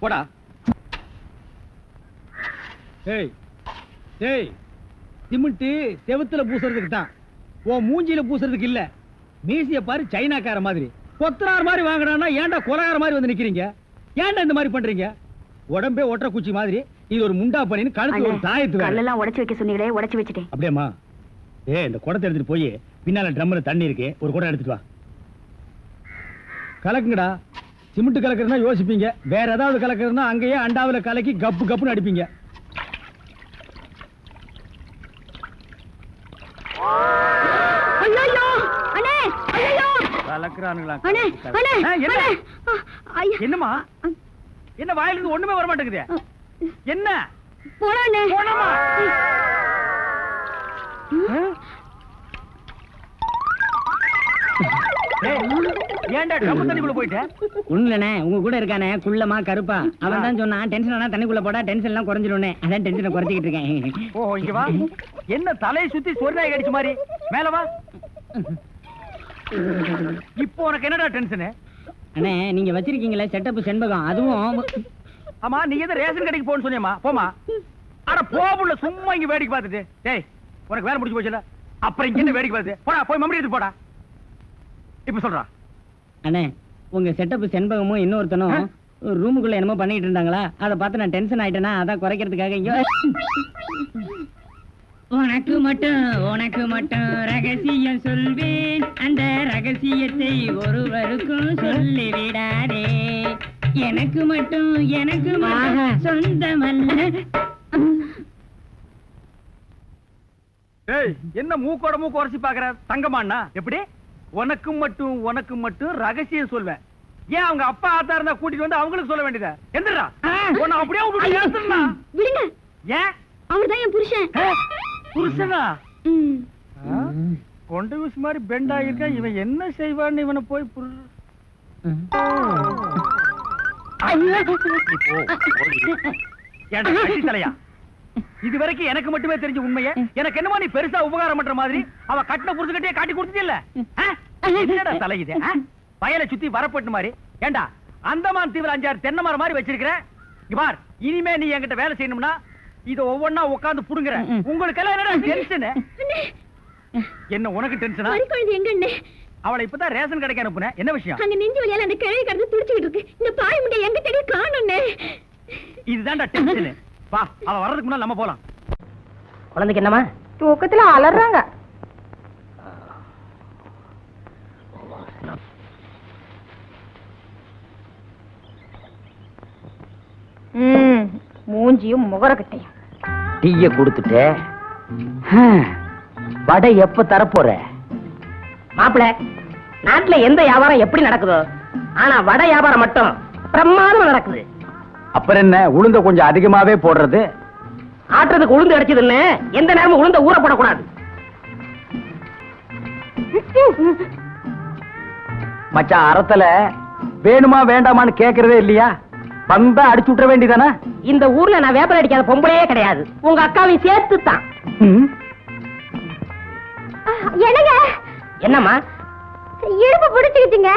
போடா. ஏய் ஏய், சிமெண்ட் செவுத்துல பூசுறதுக்கு தான், ஓ மூஞ்சில பூசுறதுக்கு இல்ல. மீசிய பாரு சைனாக்கார மாதிரி, கொத்தனார் மாதிரி வாங்கினா ஏன்டா கொலகார மாதிரி வந்து நிக்கிறீங்க? ஏன்டா இந்த மாதிரி பண்றீங்க? உடம்பே ஒற்ற குச்சி மாதிரி, இது ஒரு முண்டா பண்ணின்னு கழுத்து ஒரு தாயத்து வேற. கல்லெல்லாம் உடைச்சு வைக்க சொன்னீங்களே, உடைச்சு வச்சுட்டேன். அப்படியேம்மா? இந்த குடத்தை எடுத்துட்டு போய் பின்னால ட்ரம்ல தண்ணி இருக்கு, ஒரு குடம் எடுத்துட்டு வா. கலக்குங்கடா. சிமெண்ட் கலக்குறதுனா யோசிப்பீங்க, வேற ஏதாவது கலக்குறதுனா அங்கேயே அண்டாவில கலக்கி கப்பு கப்புன்னு அடிப்பீங்க. என்னமா என்ன வாயிலிருந்து ஒண்ணுமே வர மாட்டேங்குது? என்ன ஏன்டா ட்ரம் தண்ணிக்குள்ள போயிட்ட? ஒண்ணுலண்ணே, உங்க கூட இருக்கானே குள்ளமா கருப்பா, அவன் தான் சொன்னான் டென்ஷன் ஆனா தண்ணிக்குள்ள போடா டென்ஷன் எல்லாம் குறைஞ்சிடும்னே. அதான் டென்ஷனை குறைச்சிக்கிட்டு இருக்கேன். ஓ இங்க வா. என்ன தலையை சுத்தி சொர்ணாய் கடிச்ச மாதிரி? மேல வா. இப்போ உனக்கு என்னடா டென்ஷன்? அண்ணே, நீங்க வச்சிருக்கீங்களே செட்டப் செண்பகம், அதுவும். ஆமா, நீ எதை ரேஷன் கடைக்கு போன்னு சொன்னியம்மா? போமா. அட போபுள்ள, சும்மா இங்க வேடிக்கை பார்த்துட்டு. டேய், உனக்கு வேலை முடிஞ்சு போச்சுல, அப்புறம் இங்க என்ன வேடிக்கை பார்த்து? போடா, போய் மம்மடி எடுத்து போடா. இப்ப சொல்றா. அண்ணே, உங்க செட்டப் செண்பகமும் இன்னொருத்தனும் ரூமுக்குள்ள என்னமோ பண்ணிட்டு இருந்தாங்களா, அதை பார்த்து நான் டென்ஷன் ஆயிட்டேனா, அதான் குறைக்கிறதுக்காக இங்க. உனக்கு மட்டும் ரகசியம் சொல்வேன், அந்த ரகசியத்தை ஒருவருக்கும் சொல்லி விடாதே. எனக்கு மட்டும் சொந்தமல்ல. என்ன மூக்கோட மூக்கு உரசி பாக்குற தங்கமாண்ணா? எப்படி உனக்கு மட்டும் ரகசியம் சொல்வேன்? ஏன் அவங்க அப்பா ஆத்தா இருந்தா கூட்டிட்டு வந்து அவங்களுக்கு சொல்ல வேண்டியதா? எந்திரா, உன்னை அப்படியே விடுங்க. ஏன்? அவர்தான் என் புருஷன். புருஷனா? கொண்ட விஷ் மாதிரி பெண்ட் ஆகிருக்க, இவன் என்ன செய்வான்னு இவனை போய் தலையா? இது வரைக்கும் எனக்கு மட்டுமே தெரிஞ்ச உண்மையை எனக்கு என்னமா நீ பெருசா உபகாரம் பண்ற மாதிரி அவ கட்டின புருஷன்கிட்டே காட்டி கொடுத்தது இல்ல? என்னடா தலை இது? வயலை சுத்தி வரப்பட்டு மாதிரி. ஏண்டா அந்தமான் தீவிர 5-6 தென்னை மரம் மாதிரி வச்சிருக்கிற. பார், இனிமே நீ என்கிட்ட வேலை செய்யணும்னா இத ஒவ்வொன்னா உட்கார்ந்து புடுங்குற. உங்களுக்கு எல்லாம் என்னடா டென்ஷன்? என்ன உனக்கு டென்ஷனா? எங்க அவளை இப்பதான் ரேஷன் கடைக்கு அனுப்புனேன். என்ன விஷயம்? அங்க நெஞ்சு வலியால அந்த கிழவி கடந்து துடிச்சிட்டு இருக்கு. இந்த பாய் முண்டை எங்க தேடி காணோம்னே. இதுதான்டா டென்ஷன். வா, அவ வர்றதுக்கு முன்னால நம்ம போலாம். குழந்தைக்கு என்னமா? தூக்கத்துல அலறாங்க. மூஞ்சியும் முகரக்கட்டையும். டீய கொடுத்துட்டே வடை எப்ப தரப்போற? மாப்பிள, நாட்டுல எந்த வியாபாரம் எப்படி நடக்குதோ, ஆனா வடை வியாபாரம் மட்டும் பிரமாதம் நடக்குது. அப்புறம் என்ன, உளுந்த கொஞ்சம் அதிகமாவே போடுறது? ஆட்டுறதுக்கு உளுந்து அடிச்சதுன்னு எந்த நேரமும் உளுந்த ஊற போடக்கூடாது. மச்சான், அறத்துல வேணுமா வேண்டாமான்னு கேக்குறதே இல்லையா? வந்தா அடிச்சு விட்டுற வேண்டியதானே? இந்த ஊர்ல நான் வேப்பல் அடிக்காத பொம்பளையே கிடையாது, உங்க அக்காவையும் சேர்த்து தான். என்னங்க? என்னம்மா? இடுப்பு பிடிச்சுக்கிட்டீங்க.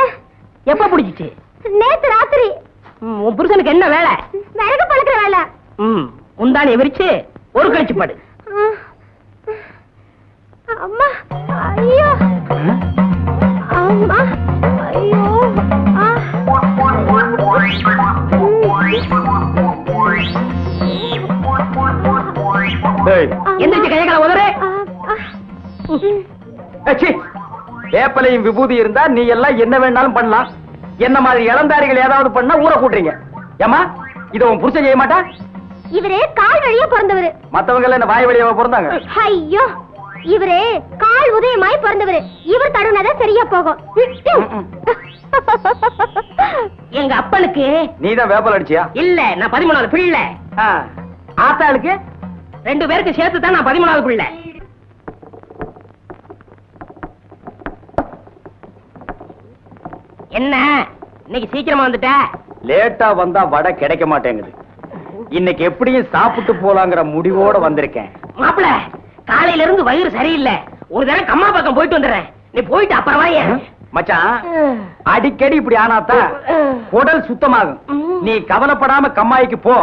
எப்ப பிடிச்சிச்சு? நேத்து ராத்திரி. உன் புருஷனுக்கு என்ன வேலை? விறகு பழக்கிற வேலை. உந்தானே விரிச்சு ஒரு கழிச்சு படு. அம்மா, ஐயோ அம்மா, ஐயோ. எந்திரிச்சு கைகளை உதறு. வேப்பலையும் விபூதி இருந்தா நீ எல்லாம் என்ன வேணாலும் பண்ணலாம். என்ன மாதிரி இளந்தாரிகள் ஏதாவது பண்ணா ஊற கூட்டுறீங்க. ஏமா, இத உன் புருஷன் செய்ய மாட்டா? இவரே கால் வழியா பிறந்தவரு. மத்தவங்க எல்லாம் என்ன வாய் வழியா பிறந்தாங்க? ஐயோ, இவரே கால் உதயமாய் பிறந்தவரு. இவர் தடுனாதான் சரியா போகும். எங்க அப்பனுக்கு நீதான் வேப்பல் அடிச்சியா? இல்ல, நான் 13வது பிள்ளை. ஆத்தாளுக்கு 2 பேருக்கு சேர்த்து தான் நான் 13வது பிள்ளை. என்ன இன்னைக்கு சீக்கிரமா வந்துட்ட? லேட்டா வந்தா வடை கிடைக்க மாட்டேங்குது. இன்னைக்கு எப்படியும் சாப்பிட்டு போலாங்கிற முடிவோட வந்திருக்கேன். மாப்பிள, காலையில இருந்து வயிறு சரியில்லை, ஒரு தடவை கம்மா பக்கம் போயிட்டு வந்துடுறேன். நீ போயிட்டு அப்புறம் வாயே. மச்சான் அடிக்கடி இப்படி ஆனாதான் உடல் சுத்தமாகும். நீ கவலைப்படாம கம்மாய்க்கு போ,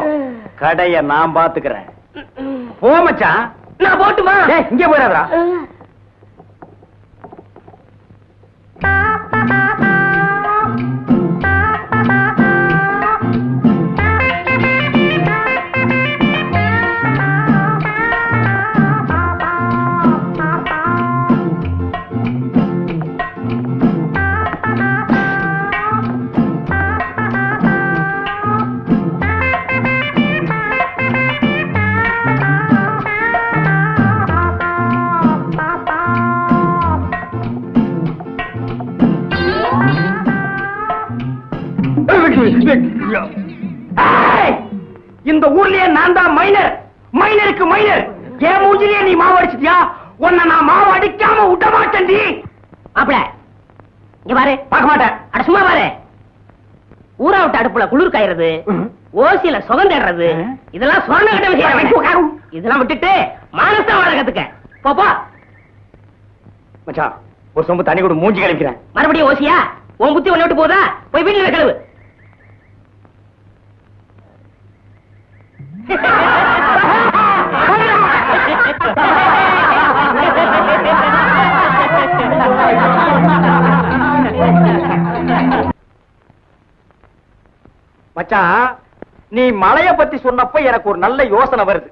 கடைய நான் பாத்துக்கிறேன். போ மச்சான். நான் போட்டுமா? இங்க போயிடாதா. இந்த ஊர்லயே நான் தான் மைனர். மைனருக்கு மைனர். ஏன் மூஞ்சிலேயே நீ மாவு அடிச்சிட்டியா? உன்னை நான் மாவு அடிக்காம விட மாட்டேன். மாப்பிள இங்க பாரு. பார்க்க மாட்டேன். அட சும்மா பாரு. ஊரா விட்டு அடுப்புல குளிர் காயறது, ஓசியில சுகம் தேடுறது, இதெல்லாம் சொன்ன கட்ட விஷயம். இதெல்லாம் விட்டுட்டு மானசா வாழ கத்துக்க. போப்பா மச்சான், ஒரு சொம்பு தண்ணி கூட மூஞ்சி கழிக்கிறேன். மறுபடியும் ஓசியா? உன் புத்தி ஒண்ணு விட்டு போதா? போய் வீட்டுல கழுவு. மச்சான், நீ மலைய பத்தி சொன்னப்ப எனக்கு ஒரு நல்ல யோசனை வருது.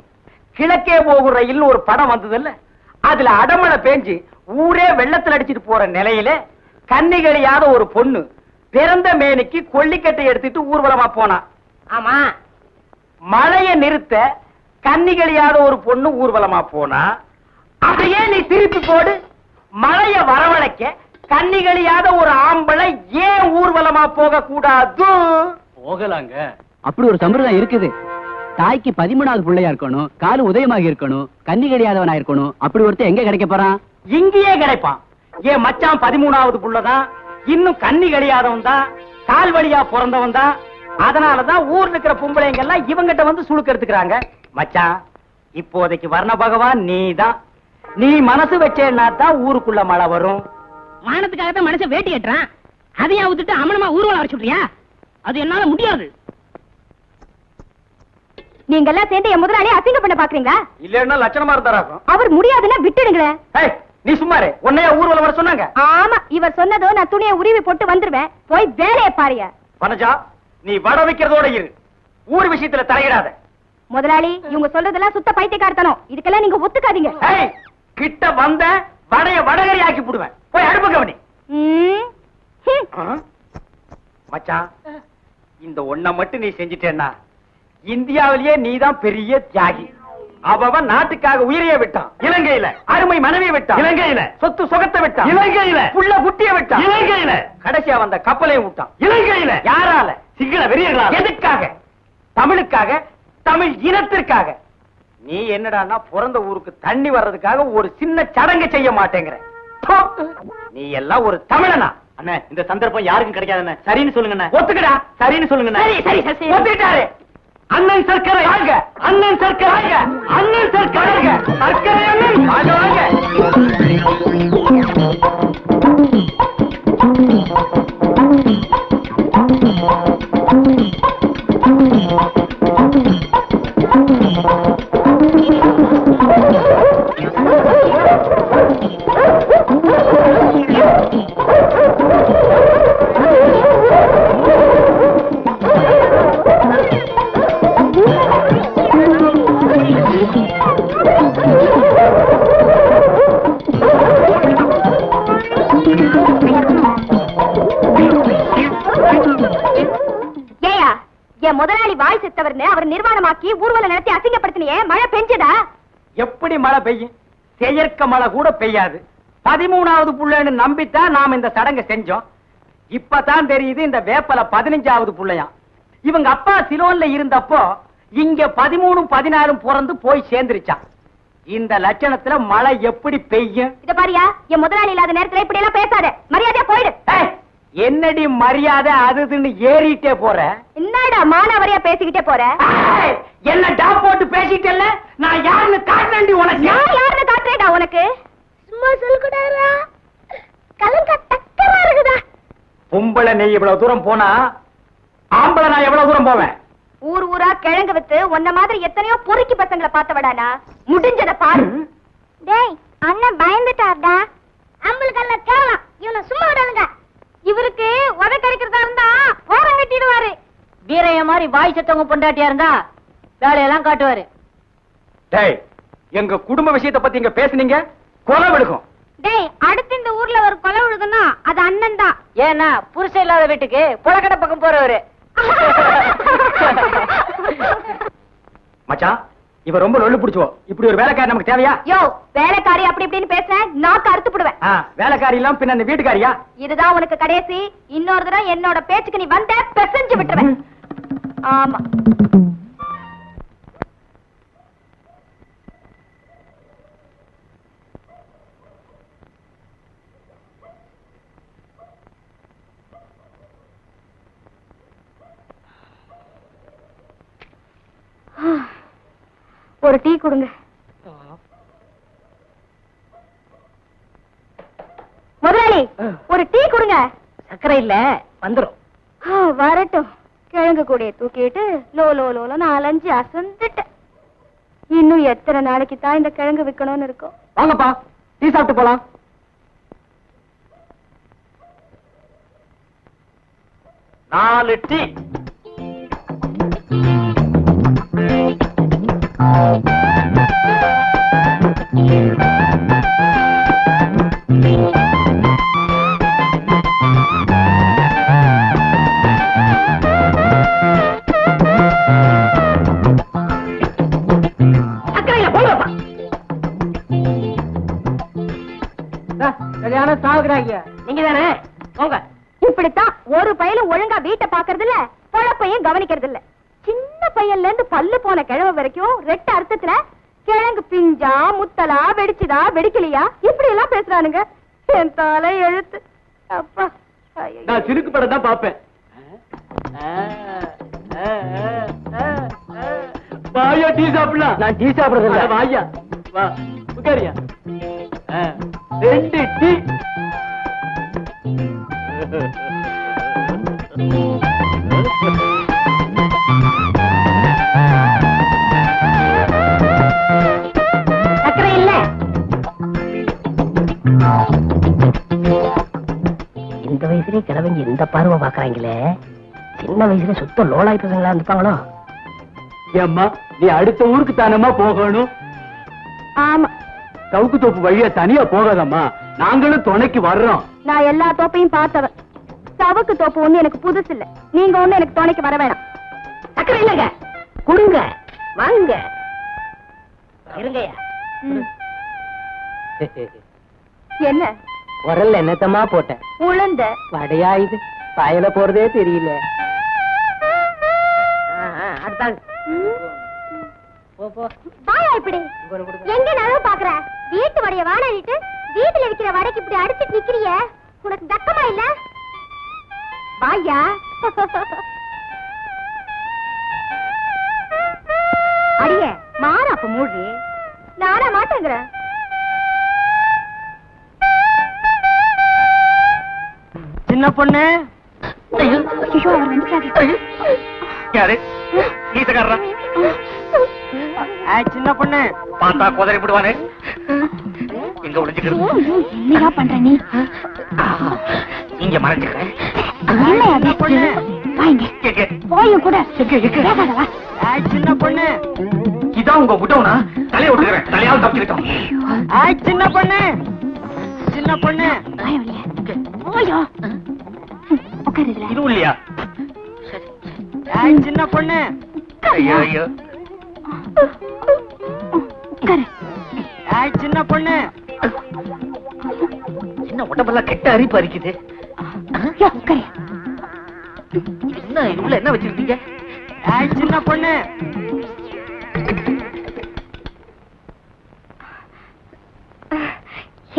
கிழக்கே போகும் ரயில் ஒரு படம் வந்தது. அதுல அடமழை பேஞ்சு ஊரே வெள்ளத்தில் அடிச்சிட்டு போற நிலையில கன்னிகளியாத ஒரு பொண்ணு பிறந்த மேனிக்கு கொல்லிக்கட்டை எடுத்துட்டு ஊர்வலமா போனா. ஆமா, மழைய நிறுத்த கன்னிகளியாத ஒரு பொண்ணு ஊர்வலமா போனா. அதையே நீ திருப்பி போடு. மழைய வரவழைக்க கன்னிகளியாத ஒரு ஆம்பளை ஏன் ஊர்வலமா போக கூடாது? போகலாங்க. அப்படி ஒரு சம்பிரதாயம் இருக்குது. தாய்க்கு 13வது பிள்ளையா இருக்கணும், காலு உதயமாக இருக்கணும், கன்னி கிடையாதவனா இருக்கணும். அப்படி ஒருத்தர் எங்க கிடைக்க போறான்? இங்கேயே கிடைப்பான். ஏன் மச்சான் 13வது புள்ளதான், இன்னும் கன்னி கிடையாதவன் தான், கால் வழியா பிறந்தவன் தான். அதனாலதான் ஊர்ல இருக்கிற பொம்பளைங்க எல்லாம் இவங்கிட்ட வந்து சுழுக்க எடுத்துக்கிறாங்க. மச்சான், இப்போதைக்கு வர்ண பகவான் நீதான். நீ மனசு வச்சேன்னா தான் ஊருக்குள்ள மழை வரும். மானத்துக்காக தான் மனுஷன் வேட்டி கட்டுறான். அதையா விட்டுட்டு அமனமா ஊர்வலம் வர சொல்றியா? அது என்னால முடியாது. நீங்க எல்லாம் சேர்ந்து என் முதலாளி அசிங்க பண்ண பாக்குறீங்களா? இல்லன்னா லட்சணமா இருந்தாராக்கும். அவர் முடியாதுன்னா விட்டுடுங்களேன். நீ சும்மாரு. உன்னைய ஊர்வலம் வர சொன்னாங்க? ஆமா, இவர் சொன்னதோ நான் துணியை உருவி போட்டு வந்துருவேன். போய் வேலையை பாருங்க. வனஜா, நீ வட வைக்கிறதோட இரு. ஊர் விஷயத்துல தலையிடாத. முதலாளி, இவங்க சொல்றதெல்லாம் சுத்த பைத்தியக்காரத்தனம். இதுக்கெல்லாம் நீங்க ஒத்துக்காதீங்க. கிட்ட வந்த வடைய வடகரி ஆக்கி போடுவேன். போய் அடுப்பு கவனி. மச்சான், இந்த ஒண்ண மட்டும் நீ செஞ்சிட்டேன்னா இந்தியாவிலேயே நீதான் பெரிய தியாகி. அவன் நாட்டுக்காக உயிரையே விட்டான். இலங்கையில அருமை மனைவியை விட்டான். இலங்கையில சொத்து சுகத்தை விட்டான். இலங்கையில புள்ள குட்டியை விட்டான். இலங்கையில கடைசியா வந்த கப்பலையும் விட்டான். இலங்கையில யாரால? சிங்கள வெறியர்களால. எதுக்காக? தமிழுக்காக, தமிழ் இனத்திற்காக. நீ என்னடான்னா பிறந்த ஊருக்கு தண்ணி வர்றதுக்காக ஒரு சின்ன சடங்கு செய்ய மாட்டேங்கிற. நீ எல்லாம் ஒரு தமிழனா? அண்ணா, இந்த சந்தர்ப்பம் யாருக்கும் கிடைக்காது. சரின்னு சொல்லுங்க. ஒத்துக்கடா. சரின்னு சொல்லுங்க. ஒத்துக்கிட்டாரு. அண்ணன் சர்க்கரை வாங்க. அண்ணன் சர்க்கரை வாங்க. அண்ணன் சர்க்கரை வாங்க. சர்க்கரை அண்ணன் வாங்க வாங்க. முதலாளி வாய் செத்தவர்னு அவர் நிர்வாணமாக்கி ஊர்வலம் நடத்தி அசிங்கப்படுத்தினியே, மழை பெஞ்சதா? எப்படி மழை பெய்யும்? செயற்க மழை கூட பெய்யாது. 13வது புள்ளைன்னு நம்பித்தான் நாம இந்த சடங்கை செஞ்சோம். இப்பதான் தெரியுது இந்த வேப்பல 15வது புள்ளையாம். இவங்க அப்பா சிலோன்ல இருந்தப்போ இங்க 13, 14 பிறந்து போய் சேர்ந்துருச்சான். இந்த லட்சணத்துல மழை எப்படி பெய்யும்? இத பாரியா, என் முதலாளி இல்லாத நேரத்துல இப்படி எல்லாம் பேசாத. மரியாதையா போயிடு. என்னடி மரியாதை அதுன்னு ஏறிட்டே போற? என்னடா மானாவரியா பேசிக்கிட்டே போற? என்ன டாப் போட்டு பேசிட்டல்ல? நான் யாருன்னு காட்டேன்டி உனக்கு. நான் யாருன்னு காட்டுறேடா உனக்கு? சும்மா சொல்லுடா. கலங்க டக்கரா இருக்குதா? பொம்பளை நீ இவ்வளவு தூரம் போனா ஆம்பளை நான் எவ்வளவு தூரம் போவேன்? ஊர் ஊரா கிழங்கு வித்து உன்ன மாதிரி எத்தனையோ பொறுக்கி பசங்களை பார்த்தவடானா முடிஞ்சத பாரு. டேய் அண்ணன் பயந்துட்டார்டா. அம்பளுக்கு அல்ல கேவலம். இவனை சும்மா விடாதுங்க. இவருக்கு உதக்கறிக்கிறதா இருந்தா ஓரம் கட்டிடுவாரு. வீரைய மாதிரி வாய் சத்தவங்க பொண்டாட்டியா இருந்தா வேலையெல்லாம் காட்டுவாரு. டேய் எங்க குடும்ப விஷயத்தை பத்தி இங்க பேசுனீங்க கொலை விழுகும். டேய் அடுத்து இந்த ஊர்ல ஒரு கொலை விழுதுன்னா அது அண்ணன் தான். ஏன்னா புருஷன் இல்லாத வீட்டுக்கு புலக்கடை பக்கம் போறவரு. மச்சான் இவ ரொம்ப நொல்லு பிடிச்சுவோ. இப்படி ஒரு வேலைக்காரி நமக்கு தேவையா? யோ வேலைக்காரி அப்படி இப்படின்னு பேச நாக்கு அறுத்து போடுவேன். வேலைக்காரி எல்லாம் பின்ன அந்த வீட்டுக்காரியா? இதுதான் உனக்கு கடைசி. இன்னொரு தடவை என்னோட பேச்சுக்கு நீ வந்த பெசஞ்சு விட்டுருவேன். ஆமா ஒரு டீ கொடுங்க. முதலாளி ஒரு டீ கொடுங்க. சக்கரை இல்ல வந்துரும். வரட்டும். கிழங்கு கூடைய தூக்கிட்டு லோ லோ லோல 4-5 அசந்துட்டு இன்னும் எத்தனை நாளைக்கு தான் இந்த கிழங்கு விக்கணும்னு இருக்கும். வாங்கப்பா டீ சாப்பிட்டு போலாம். நாலு டீ. நீங்க தானே போங்க. இப்படித்தான் ஒரு பையலும் ஒழுங்கா வீட்டை பாக்குறது இல்ல, பொழப்பையும் கவனிக்கிறது இல்ல. சின்ன பையன்ல இருந்து பல்லு போன கிழவ வரைக்கும் ரெட்ட அர்த்தத்துல கிழங்கு பிஞ்சா முத்தலா வெடிச்சுதா வெடிக்கலையா இப்படி எல்லாம் பேசுறானுங்க. என் தலை எழுத்து. அப்பா நான் சிறுக்கு படம் தான் பாப்பேன். வாயா டீ சாப்பிடலாம். நான் டீ சாப்பிடுறது இல்ல. வாயா வா உட்காரியா. 2 டீ. சக்கரை இல்ல. இந்த வயசுலயே கிழவங்க இந்த பார்வை பாக்குறாங்களே, சின்ன வயசுல சுத்த லோலாய் பசங்களா இருந்துப்பாங்களோ. ஏம்மா நீ அடுத்த ஊருக்கு தானம்மா போகணும்? ஆமா சவுக்கு தோப்பு வழியா தனியா போகாதம்மா, நாங்களும் துணைக்கு வர்றோம். நான் எல்லா தோப்பையும் பார்த்தவன். சவுக்கு தோப்பு ஒண்ணு எனக்கு புதுசு இல்ல. நீங்க ஒண்ணு எனக்கு துணைக்கு வர வேணாம். சக்கரை இல்லங்க, கொடுங்க வாங்க. இருங்கய்யா. என்ன உரல்ல என்னத்தமா போட்டேன்? உளுந்த வடையா இது? பாயல போறதே தெரியல. அடுத்தாங்க. பாயா இப்படி எங்க நான் பாக்குற வீட்டு வடைய வாடகிட்டு வீட்டுல இருக்கிற வடைக்கு இப்படி அடிச்சுட்டு நிக்கிறிய, உனக்கு தக்கமா இல்ல? பாயா அடிய மாற அப்ப மூழ்கி நானா மாட்டேங்கிற. சின்ன பொண்ணு. ஐயோ அவர் வந்துட்டாரு. யாரு? ஈசக்காரரா? சின்ன பொண்ணு பார்த்தா குதிரை விடுவானே. இங்க ஒளிஞ்சுக்கிறது. என்னடா பண்ற நீ? இங்க மறைஞ்சுக்கிறேன். என்ன பொண்ணு வாங்க போயும் கூட வேகாதவா. சின்ன பொண்ணு இதான் உங்க விட்டவனா? தலையை விட்டுக்கிறேன். தலையாவது தப்பிக்கிட்டோம். சின்ன பொண்ணு. சின்ன பொண்ணு போயோ உட்காருல. இதுவும் இல்லையா? சின்ன பொண்ணு. ஐயோ ஐயோ. உட்காரு. சின்ன பொண்ணு. என்ன உடம்பெல்லாம் கெட்ட அரிப்பு அரிக்குது. உட்காரு. என்ன இதுல என்ன வச்சிருக்கீங்க? சின்ன பொண்ணு.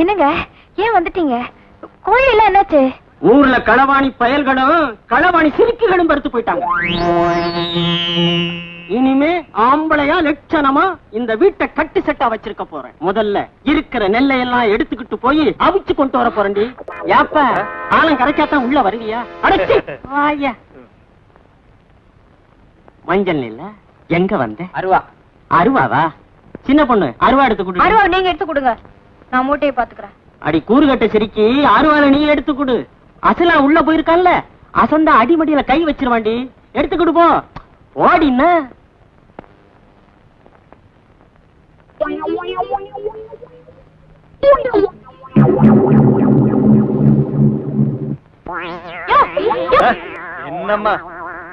என்னங்க ஏன் வந்துட்டீங்க? கோழி எல்லாம் என்னாச்சு? ஊர்ல களவாணி பயல்களும் களவாணி சிரிக்குகளும் பருத்து போயிட்டாங்க. இனிமே ஆம்பளையா லட்சணமா இந்த வீட்டை கட்டு செட்டா வச்சிருக்க போறேன். முதல்ல இருக்கிற நெல்லை எல்லாம் எடுத்துக்கிட்டு போய் அவிச்சு கொண்டு வர போறேன்டி. ஏப்ப ஆளும் கரைச்சாத்தான் உள்ள வருவியா? அடைச்சி வாயா. மஞ்சள் நெல்ல எங்க வந்த? அருவா. அருவாவா? சின்ன பொண்ணு அருவா எடுத்து கொடு. அருவா நீங்க எடுத்து கொடுங்க, நான் மூட்டையை பாத்துக்கிறேன். அடி கூறுகட்ட சிரிக்கி அருவால நீ எடுத்து கொடு. அசலா உள்ள போயிருக்கான்ல, அசந்தா அடிமடியில கை வச்சிருவாண்டி. எடுத்து கொடுப்போம் ஓடின்னா. என்னம்மா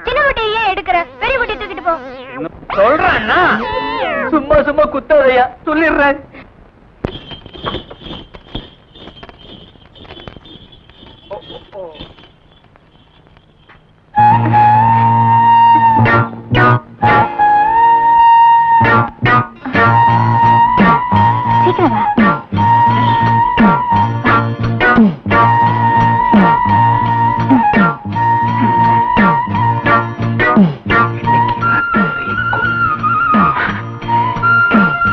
சின்ன மூட்டையை ஏன் எடுக்கிற? பெரிய மூட்டை தூக்கிட்டு போ. சொல்றேன்னா சும்மா சும்மா குத்தாதையா, சொல்லிடுறேன். சீக்கிரம் வா.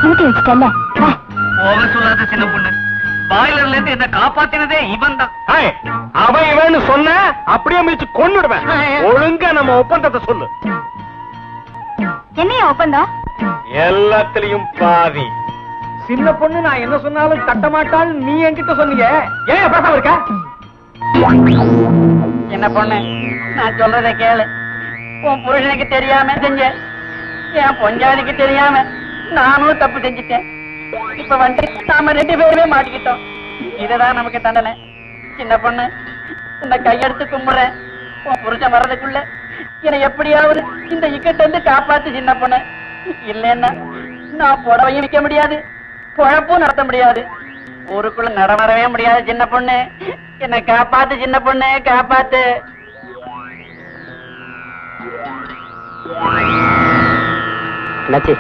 மூட்டை வச்சுட்டல்ல, வா. ஓவர் சொல்லாத சின்ன பொண்ணு. பாய்லர்ல இருந்து என்ன காப்பாத்தினதே இவன் தான். அவன் இவன்னு சொன்ன அப்படியே மிதிச்சு கொன்னுடுவேன். ஒழுங்கா நம்ம ஒப்பந்தத்தை சொல்லு. என்னையா ஒப்பந்தம்? எல்லாத்திலையும் பாதி. சின்ன பொண்ணு நான் என்ன சொன்னாலும் தட்ட மாட்டாள், நீ என்கிட்ட சொன்னீங்க. ஏன் பேசாம இருக்க? என்ன பொண்ணு, நான் சொல்றத கேளு. உன் புருஷனுக்கு தெரியாம செஞ்ச, என் பொஞ்சாதிக்கு தெரியாம நானும் தப்பு செஞ்சுட்டேன். இப்ப வந்து நாம 2 பேருமே மாட்டிக்கிட்டோம். இதுதான் நமக்கு தண்டனை. சின்ன பொண்ணு, உன்னை கையெடுத்து கும்பிடுறேன். உன் புருஷன் வர்றதுக்குள்ள என்னை எப்படியாவது இந்த இக்கட்ட இருந்து காப்பாத்து சின்ன பொண்ணு. இல்லைன்னா நான் புடவையும் விற்க முடியாது, பொழப்பும் நடத்த முடியாது, ஊருக்குள்ள நடமாடவே முடியாது. சின்ன பொண்ணு, என்னை காப்பாத்து சின்ன பொண்ணு, காப்பாத்து. லட்சி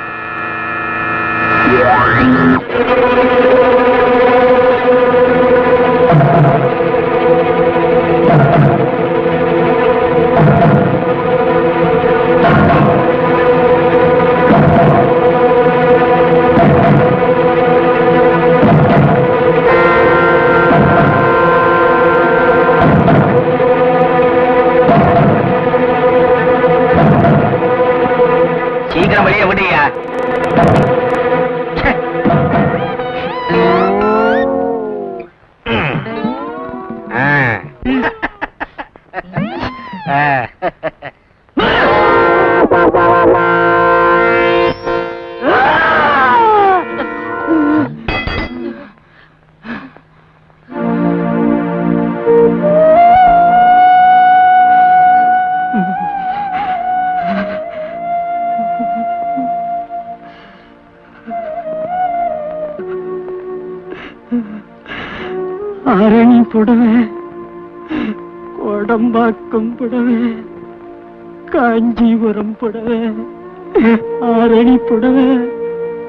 சீக்கிரம் வெளியே விடுயா. ஆரணி புடவை, கோடம்பாக்கம் புடவை, காஞ்சிபுரம் புடவை, ஆரணி புடவை,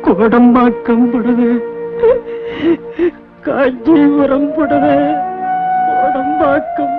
கோடம்பாக்கம் புடவை, காஞ்சிபுரம் புடவை, கோடம்பாக்கம்